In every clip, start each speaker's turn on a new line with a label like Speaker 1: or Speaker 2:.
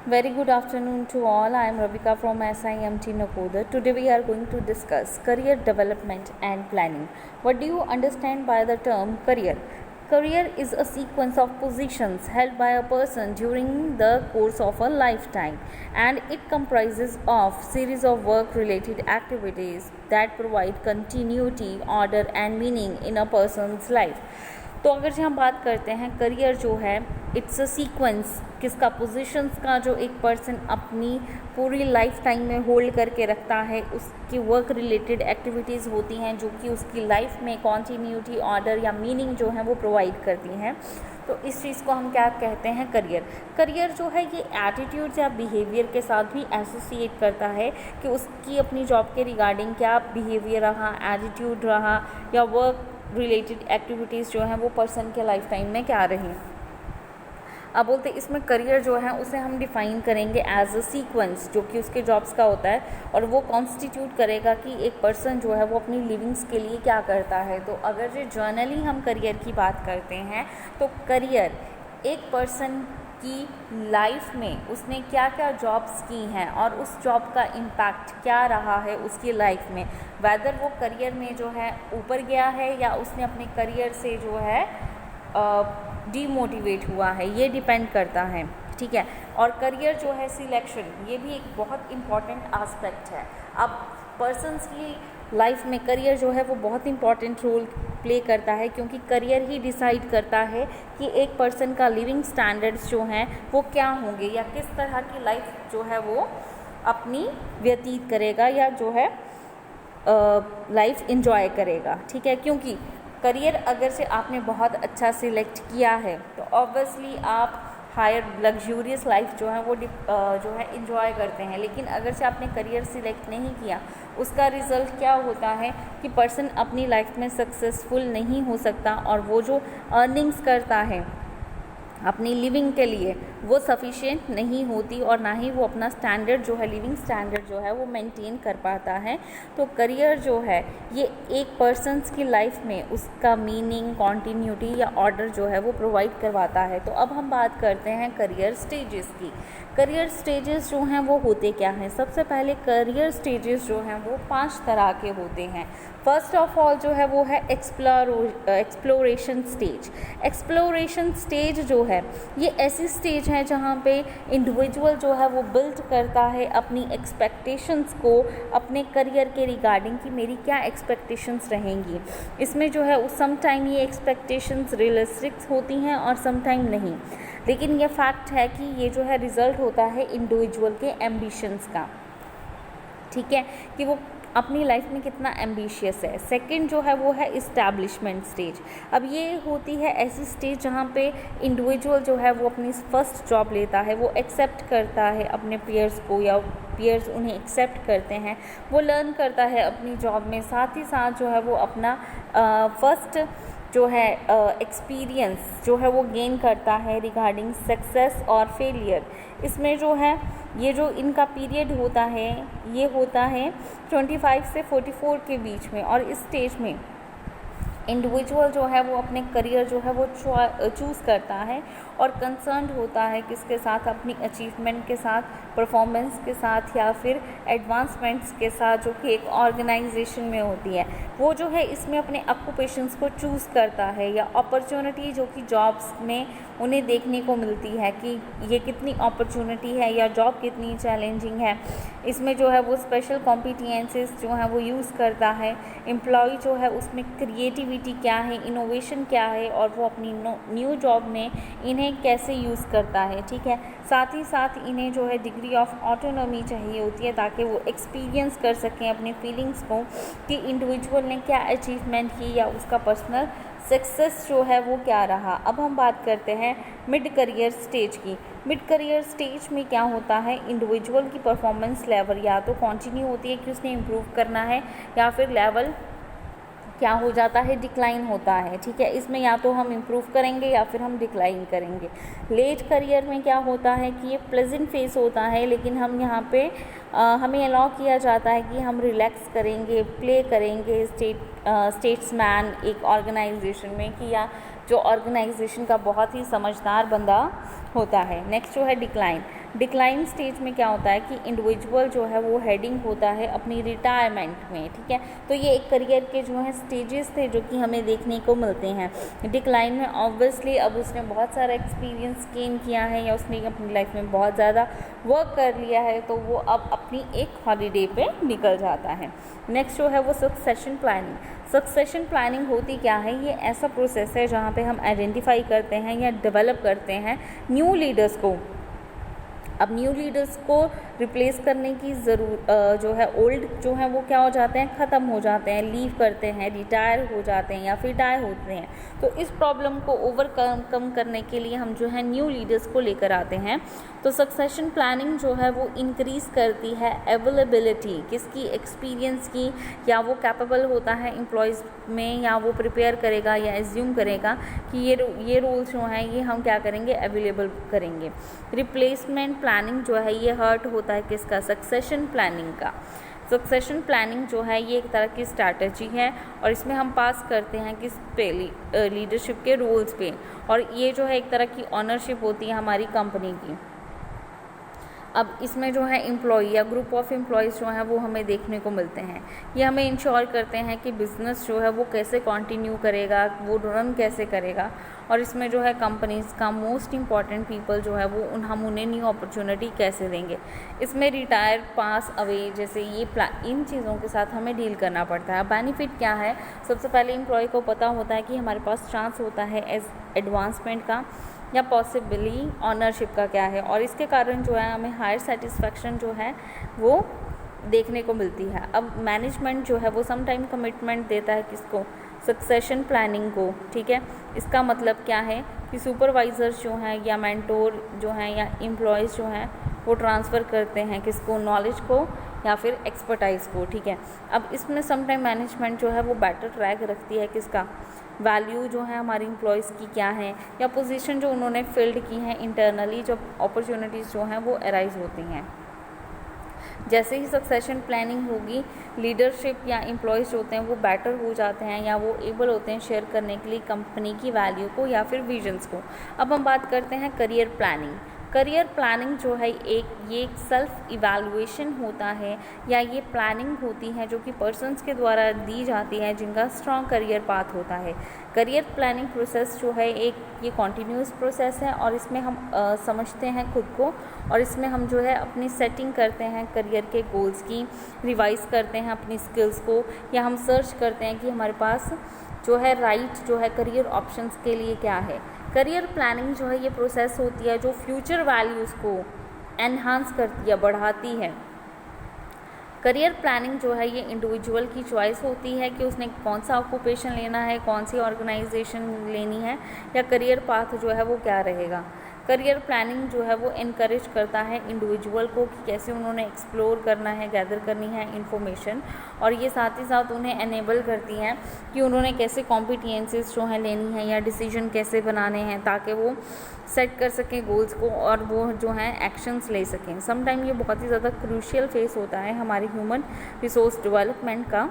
Speaker 1: Very good afternoon to all. I am Ravika from SIMT Nakoda. Today we are going to discuss career development and planning. What do you understand by the term career? Career is a sequence of positions held by a person during the course of a lifetime, and it comprises of series of work related activities that provide continuity, order and meaning in a person's life. तो अगर जो हम बात करते हैं career जो है it's a sequence किसका पोजीशंस का जो एक पर्सन अपनी पूरी लाइफ टाइम में होल्ड करके रखता है, उसकी वर्क रिलेटेड एक्टिविटीज़ होती हैं जो कि उसकी लाइफ में कॉन्टीन्यूटी, ऑर्डर या मीनिंग जो है वो प्रोवाइड करती हैं। तो इस चीज़ को हम क्या कहते हैं करियर। करियर जो है ये एटीट्यूड या बिहेवियर के साथ भी एसोसिएट करता है कि उसकी अपनी जॉब के रिगार्डिंग क्या बिहेवियर रहा, एटीट्यूड रहा या वर्क रिलेटेड एक्टिविटीज़ जो हैं वो पर्सन के लाइफ टाइम में क्या रही। अब बोलते इसमें करियर जो है उसे हम डिफ़ाइन करेंगे एज अ सीक्वेंस जो कि उसके जॉब्स का होता है, और वो कॉन्स्टिट्यूट करेगा कि एक पर्सन जो है वो अपनी लिविंग्स के लिए क्या करता है। तो अगर जो जर्नली हम करियर की बात करते हैं तो करियर एक पर्सन की लाइफ में उसने क्या क्या जॉब्स की हैं और उस जॉब का इम्पैक्ट क्या रहा है उसकी लाइफ में, वेदर वो करियर में जो है ऊपर गया है या उसने अपने करियर से जो है डीमोटिवेट हुआ है, ये डिपेंड करता है। ठीक है, और करियर जो है सिलेक्शन ये भी एक बहुत इम्पॉर्टेंट आस्पेक्ट है। अब पर्सन्स की लाइफ में करियर जो है वो बहुत इम्पॉर्टेंट रोल प्ले करता है, क्योंकि करियर ही डिसाइड करता है कि एक पर्सन का लिविंग स्टैंडर्ड्स जो हैं वो क्या होंगे या किस तरह की लाइफ जो है वो अपनी व्यतीत करेगा या जो है लाइफ इंजॉय करेगा। ठीक है, क्योंकि करियर अगर से आपने बहुत अच्छा सिलेक्ट किया है तो ऑब्वियसली आप हायर लग्जूरियस लाइफ जो है वो जो है इंजॉय करते हैं। लेकिन अगर से आपने करियर सिलेक्ट नहीं किया उसका रिज़ल्ट क्या होता है कि पर्सन अपनी लाइफ में सक्सेसफुल नहीं हो सकता, और वो जो अर्निंग्स करता है अपनी लिविंग के लिए वो सफिशिएंट नहीं होती, और ना ही वो अपना स्टैंडर्ड जो है लिविंग स्टैंडर्ड जो है वो मेंटेन कर पाता है। तो करियर जो है ये एक पर्सन्स की लाइफ में उसका मीनिंग, कॉन्टीन्यूटी या ऑर्डर जो है वो प्रोवाइड करवाता है। तो अब हम बात करते हैं करियर स्टेजेस की। करियर स्टेजेस जो हैं वो होते क्या हैं। सबसे पहले करियर स्टेजेस जो हैं वो 5 तरह के होते हैं। फर्स्ट ऑफ ऑल जो है वो है एक्सप्लोरेशन स्टेज। एक्सप्लोरेशन स्टेज जो है ये ऐसी स्टेज है जहाँ पे इंडिविजुअल जो है वो बिल्ड करता है अपनी एक्सपेक्टेशंस को अपने करियर के रिगार्डिंग कि मेरी क्या एक्सपेक्टेशंस रहेंगी। इसमें जो है सम टाइम ये एक्सपेक्टेशंस रियलिस्टिक होती हैं और सम टाइम नहीं, लेकिन ये फैक्ट है कि ये जो है रिज़ल्ट होता है इंडिविजुअल के एम्बिशंस का। ठीक है, कि वो अपनी लाइफ में कितना एम्बिशियस है। सेकंड जो है वो है इस्टेब्लिशमेंट स्टेज। अब ये होती है ऐसी स्टेज जहाँ पे इंडिविजुअल जो है वो अपनी फर्स्ट जॉब लेता है, वो एक्सेप्ट करता है अपने पीयर्स को या पीयर्स उन्हें एक्सेप्ट करते हैं, वो लर्न करता है अपनी जॉब में, साथ ही साथ जो है वो अपना फर्स्ट जो है एक्सपीरियंस जो है वो गेन करता है रिगार्डिंग सक्सेस और फेलियर। इसमें जो है ये जो इनका पीरियड होता है ये होता है 25 से 44 के बीच में, और इस स्टेज में इंडिविजुअल जो है वो अपने करियर जो है वो चूज़ करता है और कंसर्न्ड होता है किसके साथ, अपनी अचीवमेंट के साथ, परफॉर्मेंस के साथ या फिर एडवांसमेंट्स के साथ जो कि एक ऑर्गेनाइजेशन में होती है। वो जो है इसमें अपने ऑक्यूपेशंस को चूज़ करता है या अपॉर्चुनिटी जो कि जॉब्स में उन्हें देखने को मिलती है कि ये कितनी अपॉर्चुनिटी है या जॉब कितनी चैलेंजिंग है। इसमें जो है वो स्पेशल कॉम्पिटेंसेस जो है वो यूज़ करता है। एम्प्लॉय जो है उसमें क्रिएटिविटी क्या है, इनोवेशन क्या है, और वो अपनी न्यू जॉब में इन्हें कैसे यूज़ करता है। ठीक है, साथ ही साथ इन्हें जो है डिग्री ऑफ ऑटोनॉमी चाहिए होती है ताकि वो एक्सपीरियंस कर सकें अपने फीलिंग्स को कि इंडिविजुअल ने क्या अचीवमेंट की या उसका पर्सनल सक्सेस जो है वो क्या रहा। अब हम बात करते हैं मिड करियर स्टेज की। मिड करियर स्टेज में क्या होता है, इंडिविजुअल की परफॉर्मेंस लेवल या तो कंटिन्यू होती है कि उसने इम्प्रूव करना है या फिर लेवल क्या हो जाता है, डिक्लाइन होता है। ठीक है, इसमें या तो हम इम्प्रूव करेंगे या फिर हम डिक्लाइन करेंगे। लेट करियर में क्या होता है कि ये प्लेजेंट फेस होता है, लेकिन हम यहाँ पे हमें अलाउ किया जाता है कि हम रिलैक्स करेंगे, प्ले करेंगे स्टेट्समैन एक ऑर्गेनाइजेशन में कि या जो ऑर्गेनाइजेशन का बहुत ही समझदार बंदा होता है। नेक्स्ट जो है डिक्लाइन। डिक्लाइन स्टेज में क्या होता है कि इंडिविजुअल जो है वो हेडिंग होता है अपनी रिटायरमेंट में, ठीक है। तो ये एक करियर के जो है स्टेजेस थे जो कि हमें देखने को मिलते हैं। डिक्लाइन में ऑब्वियसली अब उसने बहुत सारा एक्सपीरियंस गेन किया है या उसने अपनी लाइफ में बहुत ज़्यादा वर्क कर लिया है, तो वो अब अपनी एक हॉलीडे पे निकल जाता है। नेक्स्ट जो है वो सक्सेशन प्लानिंग। सक्सेशन प्लानिंग होती क्या है, ये ऐसा प्रोसेस है जहाँ पे हम आइडेंटिफाई करते हैं या डेवलप करते हैं न्यू लीडर्स को। अब न्यू लीडर्स को रिप्लेस करने की जो है ओल्ड जो है वो क्या हो जाते हैं, ख़त्म हो जाते हैं, लीव करते हैं, रिटायर हो जाते हैं या फिर डाई होते हैं। तो इस प्रॉब्लम को ओवरकम करने के लिए हम जो है न्यू लीडर्स को लेकर आते हैं। तो सक्सेशन प्लानिंग जो है वो इंक्रीज़ करती है अवेलेबिलिटी किसकी, एक्सपीरियंस की, या वो कैपेबल होता है एम्प्लॉयज़ में, या वो प्रिपेयर करेगा या एज्यूम करेगा कि ये रोल्स जो हैं ये हम क्या करेंगे, अवेलेबल करेंगे। रिप्लेसमेंट प्लानिंग जो है ये हर्ट होता है किसका, सक्सेशन प्लानिंग का। सक्सेशन प्लानिंग जो है ये एक तरह की स्ट्रैटेजी है और इसमें हम पास करते हैं किस पे, लीडरशिप के रोल्स पे, और ये जो है एक तरह की ऑनरशिप होती है हमारी कंपनी की। अब इसमें जो है एम्प्लॉई या ग्रुप ऑफ एम्प्लॉयज़ जो हैं वो हमें देखने को मिलते हैं। ये हमें इंश्योर करते हैं कि बिज़नेस जो है वो कैसे कंटिन्यू करेगा, वो रन कैसे करेगा, और इसमें जो है कंपनीज़ का मोस्ट इम्पॉर्टेंट पीपल जो है वो हम उन्हें न्यू अपॉर्चुनिटी कैसे देंगे। इसमें रिटायर, पास अवे जैसे ये इन चीज़ों के साथ हमें डील करना पड़ता है। बेनिफिट क्या है, सबसे पहले एम्प्लॉय को पता होता है कि हमारे पास चांस होता है एडवांसमेंट का या पॉसिबली ऑनरशिप का क्या है, और इसके कारण जो है हमें हायर सेटिस्फैक्शन जो है वो देखने को मिलती है। अब मैनेजमेंट जो है वो सम टाइम कमिटमेंट देता है किसको, सक्सेशन प्लानिंग को, ठीक है। इसका मतलब क्या है कि सुपरवाइज़र्स जो हैं या मेंटोर जो हैं या एम्प्लॉयज़ जो हैं वो ट्रांसफ़र करते हैं किसको, नॉलेज को या फिर एक्सपर्टाइज़ को, ठीक है। अब इसमें सम टाइम मैनेजमेंट जो है वो बेटर ट्रैक रखती है किसका, वैल्यू जो है हमारी एम्प्लॉयज़ की क्या है, या पोजीशन जो उन्होंने फिल्ड की हैं इंटरनली, जब अपॉर्चुनिटीज़ जो हैं वो अराइज होती हैं। जैसे ही सक्सेशन प्लानिंग होगी, लीडरशिप या एम्प्लॉयज़ जो होते हैं वो बेटर हो जाते हैं या वो एबल होते हैं शेयर करने के लिए कंपनी की वैल्यू को या फिर विजन्स को। अब हम बात करते हैं करियर प्लानिंग। करियर प्लानिंग जो है ये एक सेल्फ इवैल्यूएशन होता है या ये प्लानिंग होती है जो कि पर्सन्स के द्वारा दी जाती है जिनका स्ट्रॉन्ग करियर पाथ होता है। करियर प्लानिंग प्रोसेस जो है ये कॉन्टीन्यूस प्रोसेस है और इसमें हम समझते हैं खुद को, और इसमें हम जो है अपनी सेटिंग करते हैं करियर के गोल्स की, रिवाइज करते हैं अपनी स्किल्स को, या हम सर्च करते हैं कि हमारे पास जो है राइट जो है करियर ऑप्शंस के लिए क्या है। करियर प्लानिंग जो है ये प्रोसेस होती है जो फ्यूचर वैल्यूज़ को एनहांस करती है, बढ़ाती है। करियर प्लानिंग जो है ये इंडिविजुअल की चॉइस होती है कि उसने कौन सा ऑक्यूपेशन लेना है, कौन सी ऑर्गेनाइजेशन लेनी है, या करियर पाथ जो है वो क्या रहेगा। करियर प्लानिंग जो है वो इनकरेज करता है इंडिविजुअल को कि कैसे उन्होंने एक्सप्लोर करना है, गैदर करनी है इन्फॉर्मेशन, और ये साथ ही साथ उन्हें एनेबल करती हैं कि उन्होंने कैसे कॉम्पिटेंसीज जो हैं लेनी है या डिसीजन कैसे बनाने हैं ताकि वो सेट कर सकें गोल्स को और वो जो हैं एक्शंस ले सकें। समटाइम ये बहुत ही ज़्यादा क्रूशियल फेस होता है हमारी ह्यूमन रिसोर्स डेवलपमेंट का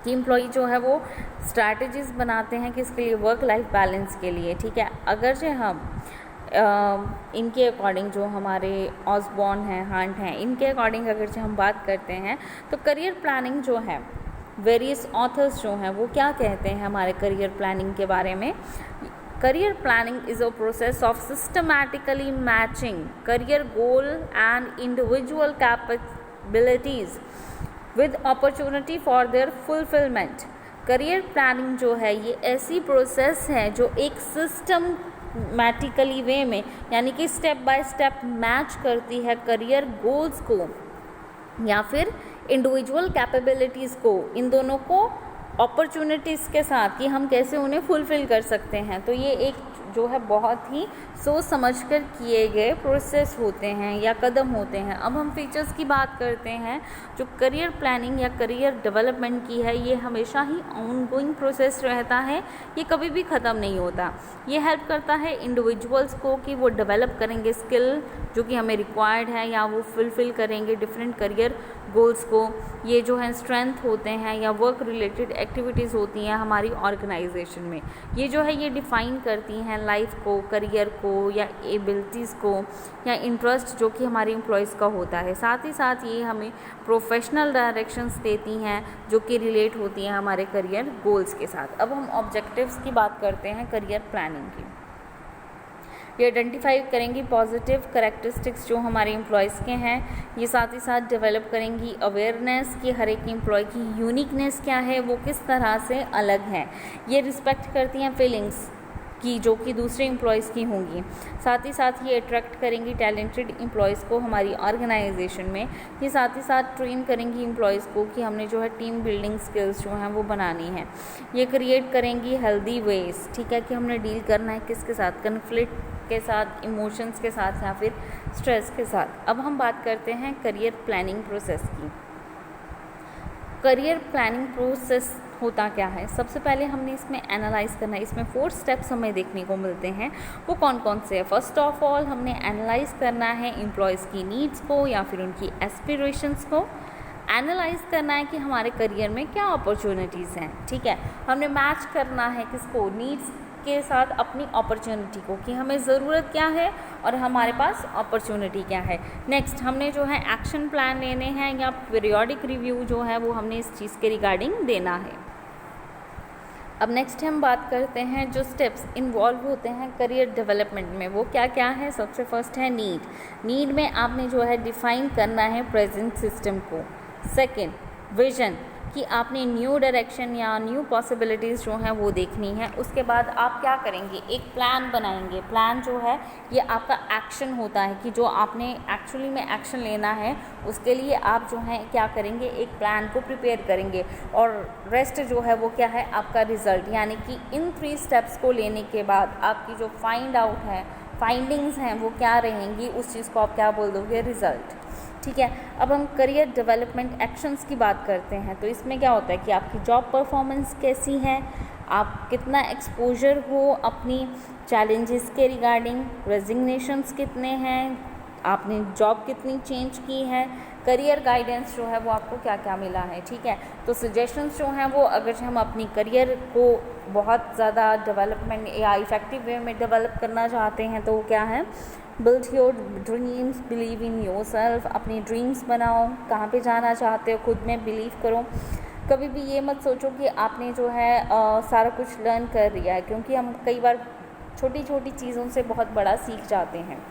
Speaker 1: कि एम्प्लॉई जो है वो स्ट्रैटेजीज़ बनाते हैं किसके लिए, वर्क लाइफ बैलेंस के लिए, ठीक है। अगर जो हम इनके अकॉर्डिंग जो हमारे ऑसबॉर्न हैं, हंट हैं, इनके अकॉर्डिंग अगर जो हम बात करते हैं तो करियर प्लानिंग जो है, वेरियस ऑथर्स जो हैं वो क्या कहते हैं हमारे करियर प्लानिंग के बारे में। Career planning is a process of systematically matching career goal and individual capabilities with opportunity for their fulfilment. Career planning जो है ये ऐसी प्रोसेस है जो एक सिस्टमैटिकली वे में यानी कि स्टेप बाय स्टेप मैच करती है करियर गोल्स को या फिर इंडिविजुअल कैपेबिलिटीज़ को, इन दोनों को अपॉर्चुनिटीज़ के साथ कि हम कैसे उन्हें फुलफ़िल कर सकते हैं। तो ये एक जो है बहुत ही सोच समझकर किए गए प्रोसेस होते हैं या कदम होते हैं। अब हम फीचर्स की बात करते हैं। जो करियर प्लानिंग या करियर डेवलपमेंट की है ये हमेशा ही ऑनगोइंग प्रोसेस रहता है, ये कभी भी ख़त्म नहीं होता। ये हेल्प करता है इंडिविजुअल्स को कि वो डेवलप करेंगे स्किल जो कि हमें रिक्वायर्ड है या वो फुलफ़िल करेंगे डिफरेंट करियर गोल्स को। ये जो है स्ट्रेंथ होते हैं या वर्क रिलेटेड एक्टिविटीज़ होती हैं हमारी ऑर्गेनाइजेशन में, ये जो है ये डिफ़ाइन करती हैं लाइफ को, करियर को या एबिलिटीज़ को या इंटरेस्ट जो कि हमारे एम्प्लॉयज़ का होता है। साथ ही साथ ये हमें प्रोफेशनल डायरेक्शंस देती हैं जो कि रिलेट होती हैं हमारे करियर गोल्स के साथ। अब हम ऑब्जेक्टिव्स की बात करते हैं करियर प्लानिंग की। ये आइडेंटिफाई करेंगी पॉजिटिव करैक्टरिस्टिक्स जो हमारे एम्प्लॉयज़ के हैं। ये साथ ही साथ डेवलप करेंगी अवेयरनेस कि हर एक एम्प्लॉय की यूनिकनेस क्या है, वो किस तरह से अलग है। ये रिस्पेक्ट करती हैं फीलिंग्स की जो कि दूसरे एम्प्लॉयज़ की होंगी। साथ ही साथ ये अट्रैक्ट करेंगी टैलेंटेड एम्प्लॉयज़ को हमारी ऑर्गेनाइजेशन में। ये साथ ही साथ ट्रेन करेंगी एम्प्लॉयज़ को कि हमने जो है टीम बिल्डिंग स्किल्स जो हैं वो बनानी है। ये क्रिएट करेंगी हेल्दी वेज, ठीक है, कि हमने डील करना है किसके साथ, कन्फ्लिक्ट के साथ, इमोशंस के साथ या फिर स्ट्रेस के साथ। अब हम बात करते हैं करियर प्लानिंग प्रोसेस की। करियर प्लानिंग प्रोसेस होता क्या है? सबसे पहले हमने इसमें एनालाइज करना है। इसमें 4 स्टेप्स हमें देखने को मिलते हैं। वो कौन कौन से हैं? फर्स्ट ऑफ ऑल हमने एनालाइज करना है एम्प्लॉयज़ की नीड्स को या फिर उनकी एस्पिरेशंस को। एनालाइज करना है कि हमारे करियर में क्या अपॉर्चुनिटीज़ हैं, ठीक है। हमने मैच करना है किसको, नीड्स के साथ अपनी अपॉर्चुनिटी को, कि हमें ज़रूरत क्या है और हमारे पास अपॉर्चुनिटी क्या है। नेक्स्ट हमने जो है एक्शन प्लान लेने हैं या पीरियोडिक रिव्यू जो है वो हमने इस चीज़ के रिगार्डिंग देना है। अब नेक्स्ट हम बात करते हैं जो स्टेप्स इन्वॉल्व होते हैं करियर डेवलपमेंट में, वो क्या क्या है। सबसे फर्स्ट है नीड में आपने जो है डिफ़ाइन करना है प्रेजेंट सिस्टम को। सेकंड विजन, कि आपने न्यू डायरेक्शन या न्यू पॉसिबिलिटीज़ जो हैं वो देखनी है। उसके बाद आप क्या करेंगे, एक प्लान बनाएंगे। प्लान जो है ये आपका एक्शन होता है कि जो आपने एक्चुअली में एक्शन लेना है उसके लिए आप जो है क्या करेंगे, एक प्लान को प्रिपेयर करेंगे। और रेस्ट जो है वो क्या है, आपका रिज़ल्ट, यानी कि इन 3 स्टेप्स को लेने के बाद आपकी जो फाइंडिंग्स हैं वो क्या रहेंगी, उस चीज़ को आप क्या बोल दोगे, रिज़ल्ट, ठीक है। अब हम करियर डेवलपमेंट एक्शंस की बात करते हैं। तो इसमें क्या होता है कि आपकी जॉब परफॉर्मेंस कैसी है, आप कितना एक्सपोजर हो अपनी चैलेंजेस के रिगार्डिंग, रेजिग्नेशंस कितने हैं, आपने जॉब कितनी चेंज की है, करियर गाइडेंस जो है वो आपको क्या क्या मिला है, ठीक है। तो सजेशंस जो हैं वो अगर हम अपनी करियर को बहुत ज़्यादा डेवलपमेंट या इफ़ेक्टिव वे में डेवलप करना चाहते हैं तो वो क्या है, build your dreams, believe in your self. अपनी ड्रीम्स बनाओ, कहाँ पे जाना चाहते हो खुद में बिलीव करो। कभी भी ये मत सोचो कि आपने जो है सारा कुछ लर्न कर लिया है, क्योंकि हम कई बार छोटी छोटी चीज़ों से बहुत बड़ा सीख जाते हैं,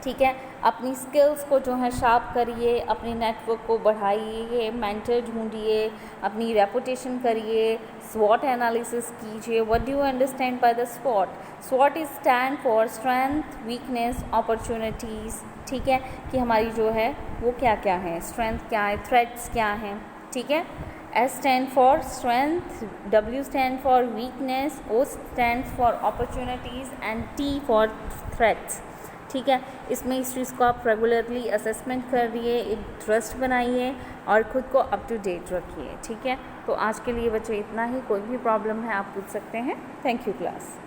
Speaker 1: ठीक है। अपनी स्किल्स को जो है शार्प करिए, अपने नेटवर्क को बढ़ाइए, मेंटर ढूंढिए, अपनी रेपुटेशन करिए, स्वॉट एनालिसिस कीजिए। What do you understand by the स्वॉट? स्वॉट is stand for strength, weakness, opportunities, ठीक है, कि हमारी जो है वो क्या क्या है, स्ट्रेंथ क्या है, थ्रेट्स क्या हैं, ठीक है। S stand for strength, W stand for weakness, O stand for opportunities and T for threats, ठीक है। इसमें इस चीज़ को आप रेगुलरली असेसमेंट करिए, एक ट्रस्ट बनाइए और ख़ुद को अप टू डेट रखिए, ठीक है। तो आज के लिए बच्चे इतना ही। कोई भी प्रॉब्लम है आप पूछ सकते हैं। Thank you class.